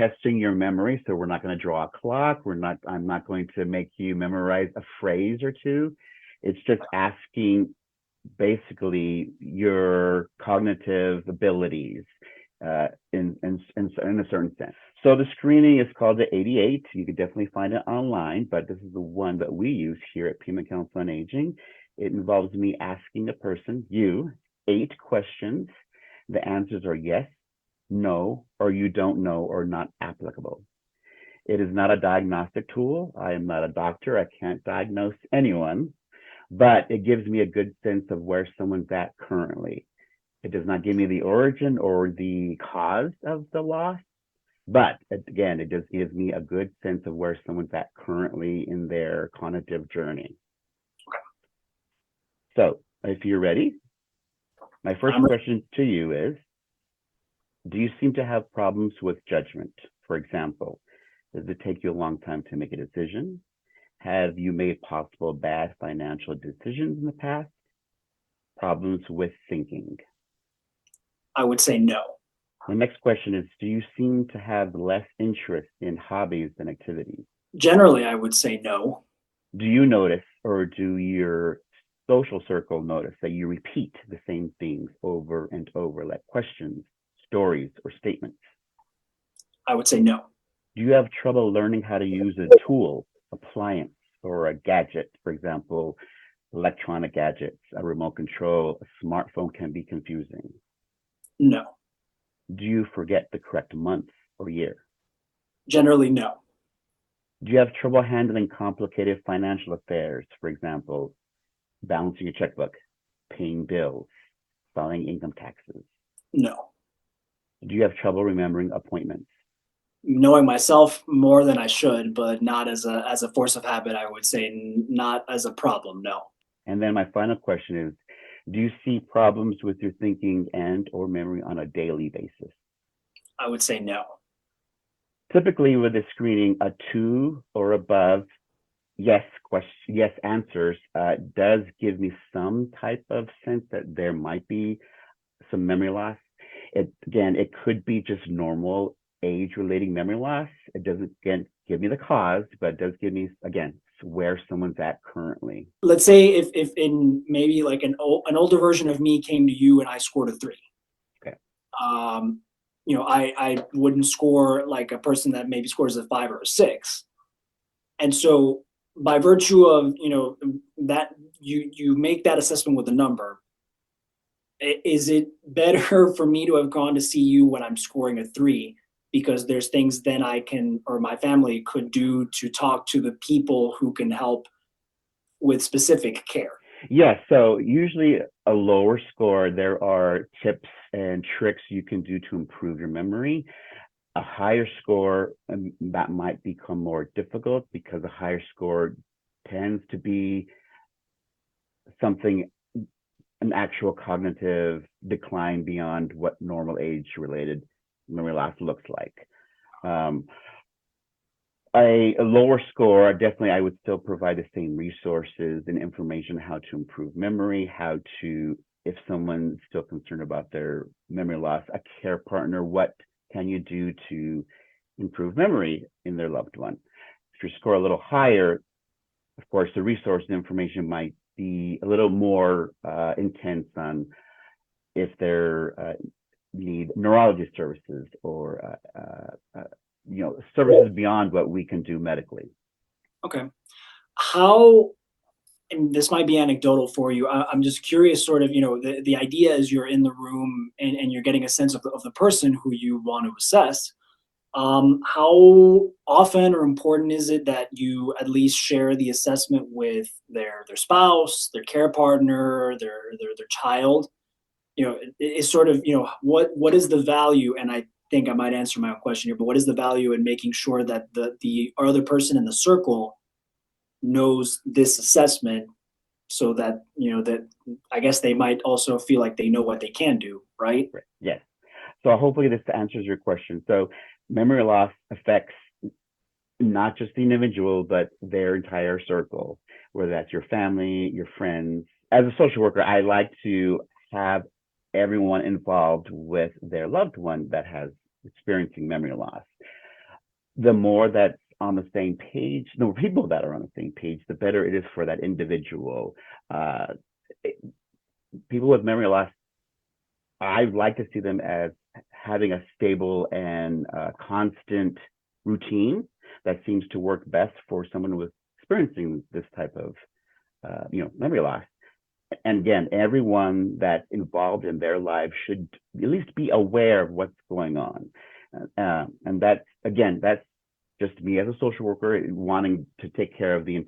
testing your memory. So we're not going to draw a clock. I'm not going to make you memorize a phrase or two. It's just asking basically your cognitive abilities in a certain sense. So the screening is called the 88. You can definitely find it online, but this is the one that we use here at Pima Council on Aging. It involves me asking a person, you, 8 questions. The answers are yes, no, or you don't know, or not applicable. It is not a diagnostic tool. I am not a doctor. I can't diagnose anyone, but it gives me a good sense of where someone's at currently. It does not give me the origin or the cause of the loss, but again, it just gives me a good sense of where someone's at currently in their cognitive journey. So if you're ready, my first question to you is, do you seem to have problems with judgment? For example, does it take you a long time to make a decision? Have you made possible bad financial decisions in the past? Problems with thinking? I would say no. The next question is, do you seem to have less interest in hobbies than activities? Generally, I would say no. Do you notice, or do your social circle notice, that you repeat the same things over and over, like questions, stories, or statements? I would say no. Do you have trouble learning how to use a tool, appliance, or a gadget? For example, electronic gadgets, a remote control, a smartphone can be confusing. No. Do you forget the correct month or year? Generally, no. Do you have trouble handling complicated financial affairs? For example, balancing your checkbook, paying bills, filing income taxes? No. Do you have trouble remembering appointments? Knowing myself more than I should, but not as a force of habit, I would say not as a problem, no. And then my final question is, do you see problems with your thinking and or memory on a daily basis? I would say no. Typically with the screening, a 2 or above yes answers does give me some type of sense that there might be some memory loss. It could be just normal age-related memory loss. It doesn't again give me the cause, but it does give me again where someone's at currently. Let's say if in maybe like an older version of me came to you and I scored a 3. Okay. I wouldn't score like a person that maybe scores a 5 or a 6. And so by virtue of, that you make that assessment with a number, is it better for me to have gone to see you when I'm scoring a 3 because there's things then I can or my family could do to talk to the people who can help with specific care? Yes, so usually a lower score, there are tips and tricks you can do to improve your memory. A higher score, that might become more difficult because a higher score tends to be something, an actual cognitive decline beyond what normal age-related memory loss looks like. A lower score, definitely I would still provide the same resources and information how to improve memory, how to, if someone's still concerned about their memory loss, a care partner, what can you do to improve memory in their loved one? If you score a little higher, of course, the resource and information might be a little more intense on if they're need neurology services or services beyond what we can do medically. Okay. How, and this might be anecdotal for you. I'm just curious, sort of, the idea is you're in the room and you're getting a sense of the person who you want to assess. How often or important is it that you at least share the assessment with their spouse, their care partner, their child? It's sort of, what is the value? And I think I might answer my own question here, but what is the value in making sure that the other person in the circle knows this assessment so that, that I guess they might also feel like they know what they can do, right? Right. Yes. So hopefully this answers your question. So memory loss affects not just the individual, but their entire circle, whether that's your family, your friends. As a social worker, I like to have everyone involved with their loved one that has experiencing memory loss. the more that's on the same page, the more people that are on the same page, the better it is for that individual. Uh, People with memory loss, I like to see them as having a stable and constant routine that seems to work best for someone who is experiencing this type of memory loss. And again, everyone that's involved in their lives should at least be aware of what's going on. And that's, again, that's just me as a social worker wanting to take care of the